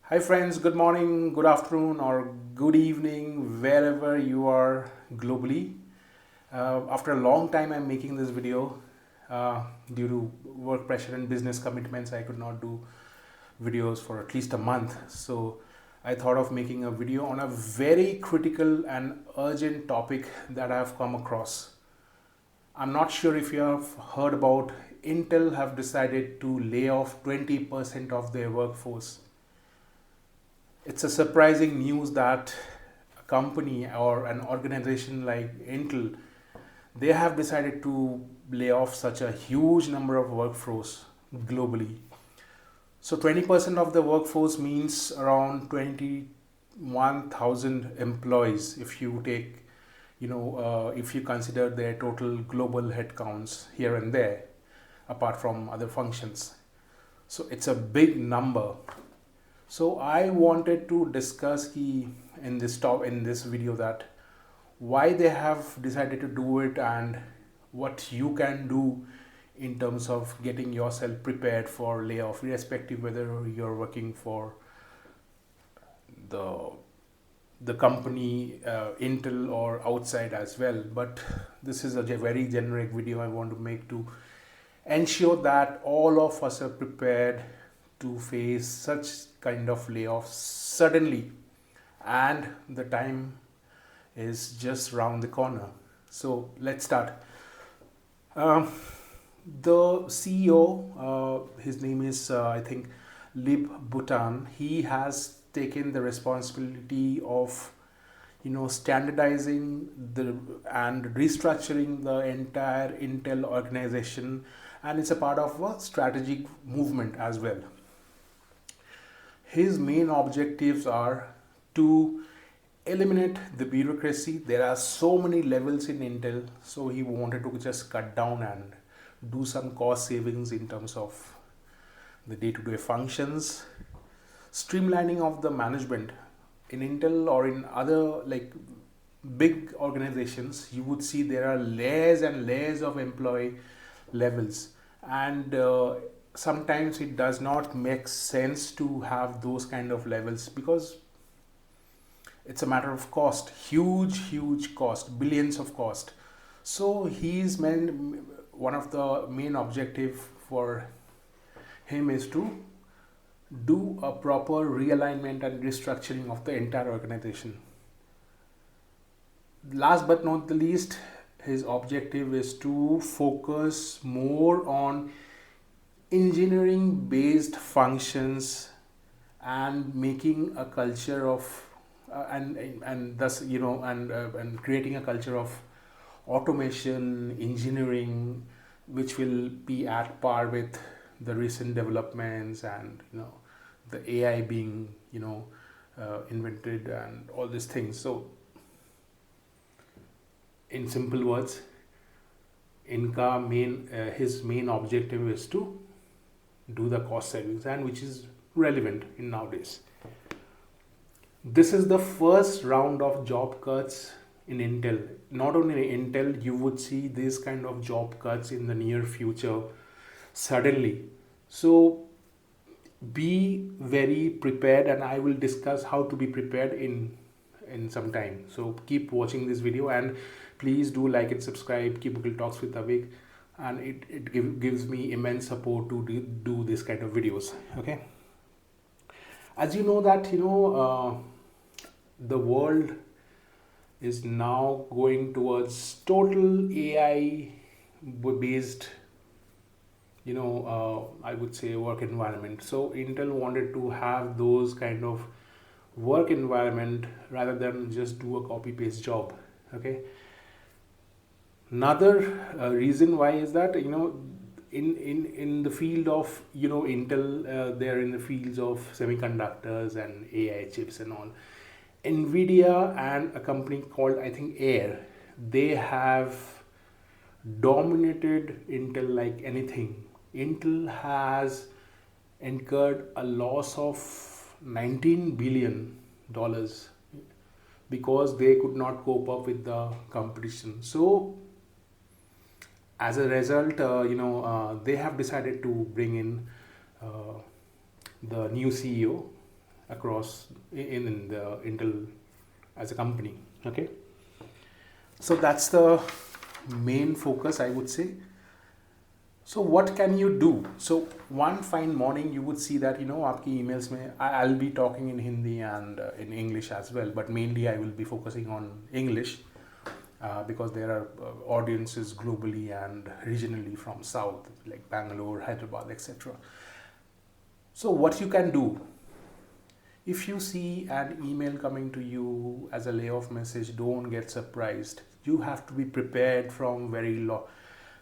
Hi friends, good morning, good afternoon, or good evening, wherever you are globally. After a long time, I'm making this video due to work pressure and business commitments. I could not do videos for at least a month. So I thought of making a video on a very critical and urgent topic that I have come across. I'm not sure if you have heard about Intel have decided to lay off 20% of their workforce. It's a surprising news that a company or an organization like Intel, they have decided to lay off such a huge number of workforce globally. So 20% of the workforce means around 21,000 employees if you take, if you consider their total global headcounts here and there, apart from other functions. So it's a big number. So I wanted to discuss in this video that why they have decided to do it and what you can do in terms of getting yourself prepared for layoff, irrespective whether you're working for the the company Intel or outside as well. But this is a very generic video I want to make to ensure that all of us are prepared to face such kind of layoffs suddenly, and the time is just round the corner. So let's start. um, the CEO, his name is I think Lib Bhutan. He has taken the responsibility of standardizing the and restructuring the entire Intel organization, and it's a part of a strategic movement as well. His main objectives are to eliminate the bureaucracy. There are so many levels in Intel, so he wanted to just cut down and do some cost savings in terms of the day-to-day functions, streamlining of the management in Intel or in other like big organizations. You would see there are layers and layers of employee levels, and sometimes it does not make sense to have those kind of levels because it's a matter of cost, huge cost, billions of cost. So he's meant one of the main objective for him is to do a proper realignment and restructuring of the entire organization. Last but not the least, his objective is to focus more on engineering based functions and making a culture of and thus and creating a culture of automation engineering which will be at par with the recent developments, and the AI being invented and all these things. So in simple words, his main objective is to do the cost savings, and which is relevant in nowadays. This is the first round of job cuts in Intel. Not only in Intel, you would see this kind of job cuts in the near future suddenly. So be very prepared, and I will discuss how to be prepared in some time. So keep watching this video, and please do like and subscribe. Keep Google Talks with Avik, and gives me immense support to do this kind of videos. Okay, as you know that the world is now going towards total AI based I would say work environment. So Intel wanted to have those kind of work environment rather than just do a copy paste job. Okay, another reason why is that in the field of Intel, they're in the fields of semiconductors and AI chips and all. Nvidia and a company called I think Air, they have dominated Intel like anything. Intel has incurred a loss of $19 billion because they could not cope up with the competition. So as a result, they have decided to bring in the new CEO, across in the Intel as a company. Okay, so that's the main focus, I would say. So what can you do? So one fine morning you would see that आपकी emails में I'll be talking in Hindi and in English as well, but mainly I will be focusing on English because there are audiences globally and regionally from South like Bangalore, Hyderabad, etc. So what you can do, if you see an email coming to you as a layoff message, don't get surprised. You have to be prepared from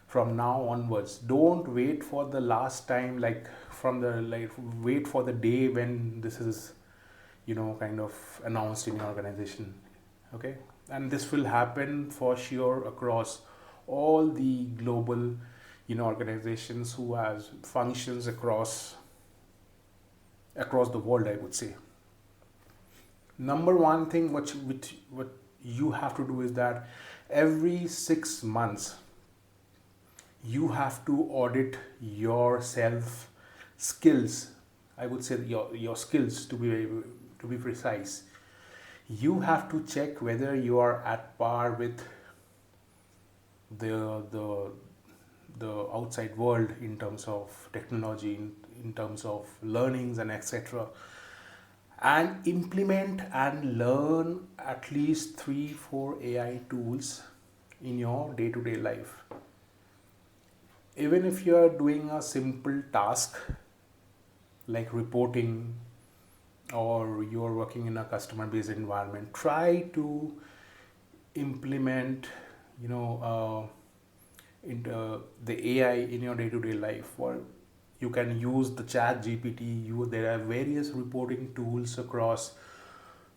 from now onwards. Don't wait for the last time, wait for the day when this is kind of announced in your organization. Okay, and this will happen for sure across all the global organizations who has functions across the world, I would say. Number one thing what you have to do is that every 6 months you have to audit your self skills. I would say your skills, to be precise. You have to check whether you are at par with the outside world in terms of technology, in terms of learnings and etc., and implement and learn at least 3-4 AI tools in your day-to-day life. Even if you are doing a simple task like reporting, or you are working in a customer based environment, try to implement into the AI in your day-to-day life. Or you can use the chat GPT. There are various reporting tools across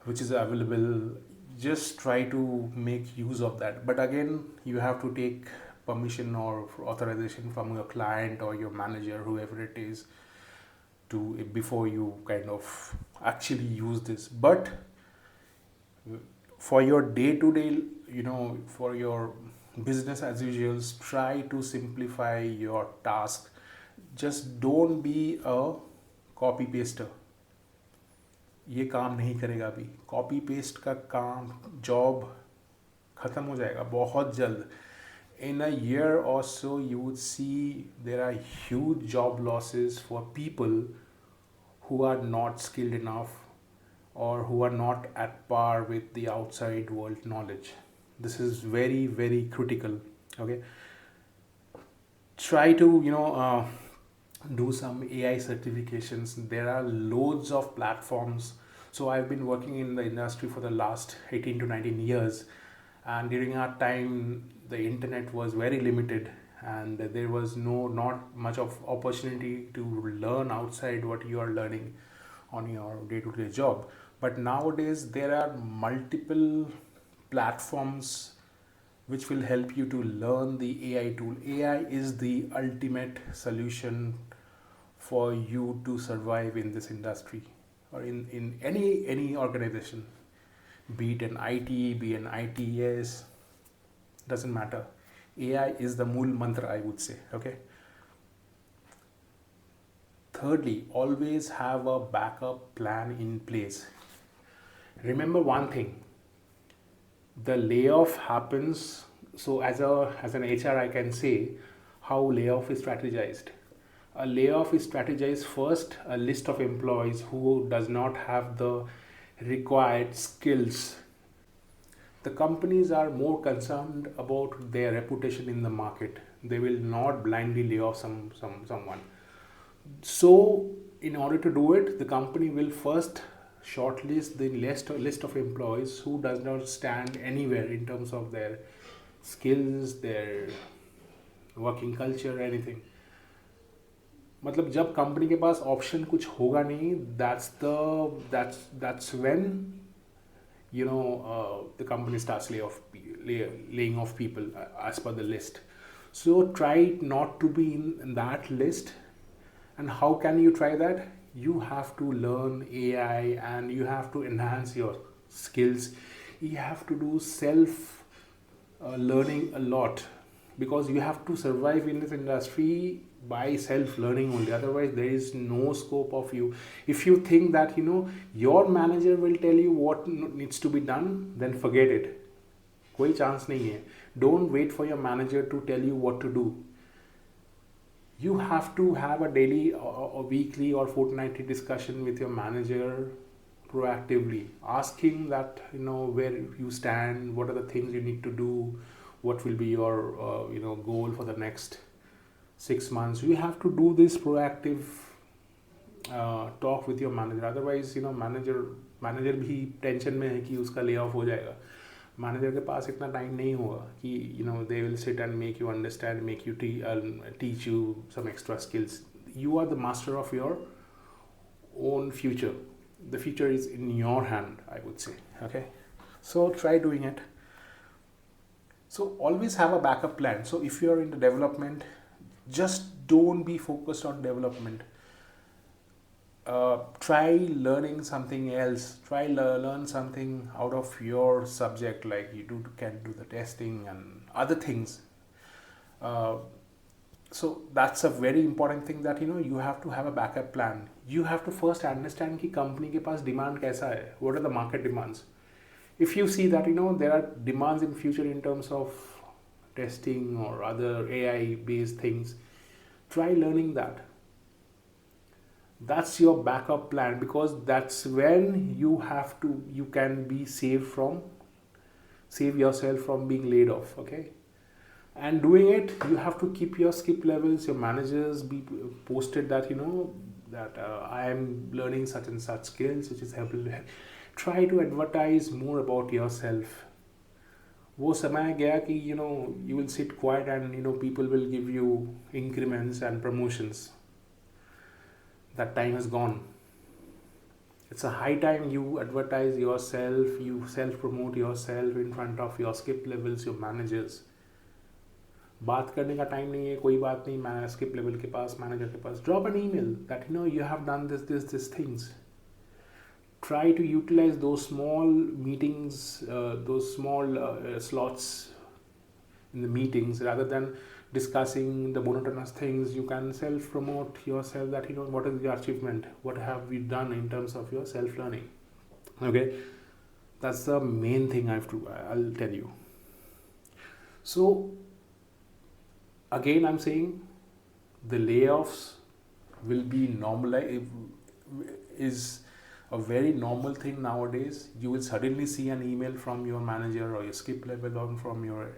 which is available. Just try to make use of that, but again you have to take permission or authorization from your client or your manager, whoever it is, before you kind of actually use this. But for your day-to-day, for your business as usual, try to simplify your task. Just don't be a copy paster. ये काम नहीं करेगा अभी. Copy paste का काम, job ख़त्म हो जाएगा बहुत जल्द. In a year or so, you would see there are huge job losses for people who are not skilled enough or who are not at par with the outside world knowledge. This is very, very critical. Okay, try to do some AI certifications. There are loads of platforms. So I've been working in the industry for the last 18 to 19 years, and during our time the internet was very limited and there was not much of opportunity to learn outside what you are learning on your day-to-day job. But nowadays there are multiple platforms which will help you to learn the AI tool. AI is the ultimate solution for you to survive in this industry or in any organization, be it an IT, be an ITS, doesn't matter. AI is the mool mantra, I would say. Okay. Thirdly, always have a backup plan in place. Remember one thing, the layoff happens. So as an HR, I can say how layoff is strategized. A layoff is strategized first, a list of employees who does not have the required skills. The companies are more concerned about their reputation in the market. They will not blindly lay off someone. So in order to do it, the company will first shortlist the list of employees who does not stand anywhere in terms of their skills, their working culture, anything. मतलब जब company के पास option कुछ होगा नहीं, that's when the company starts laying off people as per the list. So try not to be in that list. And how can you try that? You have to learn AI and you have to enhance your skills. You have to do self learning a lot, because you have to survive in this industry. by self-learning only. Otherwise, there is no scope of you. If you think that your manager will tell you what needs to be done, then forget it. कोई chance नहीं है. Don't wait for your manager to tell you what to do. You have to have a daily or weekly or fortnightly discussion with your manager proactively. Ask him that where you stand, what are the things you need to do, what will be your goal for the next 6 months. You have to do this proactive talk with your manager. Otherwise manager भी tension में है कि उसका lay off हो जाएगा. Manager के पास इतना time नहीं होगा कि they will sit and make you understand, make you teach you some extra skills. You are the master of your own future. The future is in your hand, I would say. Okay, so try doing it. So always have a backup plan. So if you are in the development, just don't be focused on development. Try learning something else. Try learn something out of your subject, like you can do the testing and other things. So that's a very important thing, that you have to have a backup plan. You have to first understand कि company के पास demand कैसा है. What are the market demands? If you see that there are demands in future in terms of testing or other AI based things, try learning that. That's your backup plan, because that's when you can be save yourself from being laid off. Okay, and doing it, you have to keep your skip levels. Your managers be posted that that I am learning such and such skills, which is helpful. Try to advertise more about yourself. वो समय गया कि you will sit quiet and people will give you increments and promotions. That time is gone. It's a high time you advertise yourself, you self-promote yourself in front of your skip levels, your managers. बात करने का time नहीं है, कोई बात नहीं, मैं skip level के पास, manager के पास. Drop an email that you have done this things. Try to utilize those small meetings, those small slots in the meetings, rather than discussing the monotonous things. You can self-promote yourself, that what is your achievement, what have you done in terms of your self-learning. Okay, that's the main thing I'll tell you. So again, I'm saying the layoffs will be is a very normal thing nowadays. You will suddenly see an email from your manager or your skip level, or from your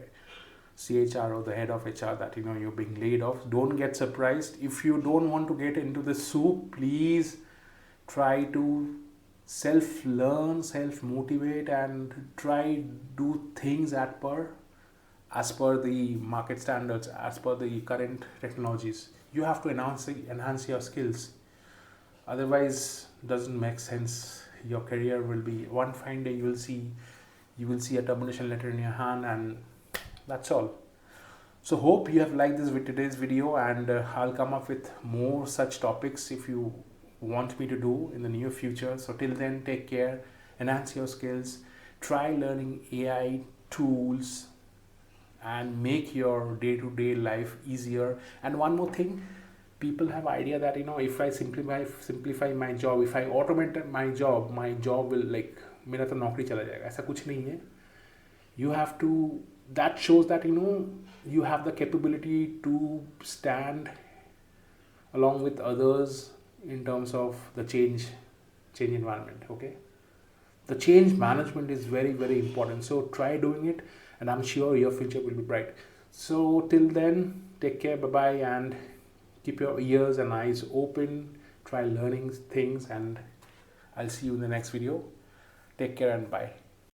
CHR or the head of HR that you're being laid off. Don't get surprised. If you don't want to get into the soup, please try to self-learn, self-motivate, and try do things as per the market standards, as per the current technologies. You have to enhance your skills. Otherwise, doesn't make sense. Your career will be, one fine day you will see a termination letter in your hand, and that's all. So hope you have liked today's video, and I'll come up with more such topics if you want me to do in the near future. So till then, take care, enhance your skills, try learning AI tools, and make your day-to-day life easier. And one more thing, people have idea that if I simplify my job, if I automate my job will मेरा तो नौकरी चला जाएगा. ऐसा कुछ नहीं है. You have to, that shows that you have the capability to stand along with others in terms of the change environment. Okay, the change management is very, very important. So try doing it, and I'm sure your future will be bright. So till then, take care, bye bye, and keep your ears and eyes open. Try learning things, and I'll see you in the next video. Take care and bye.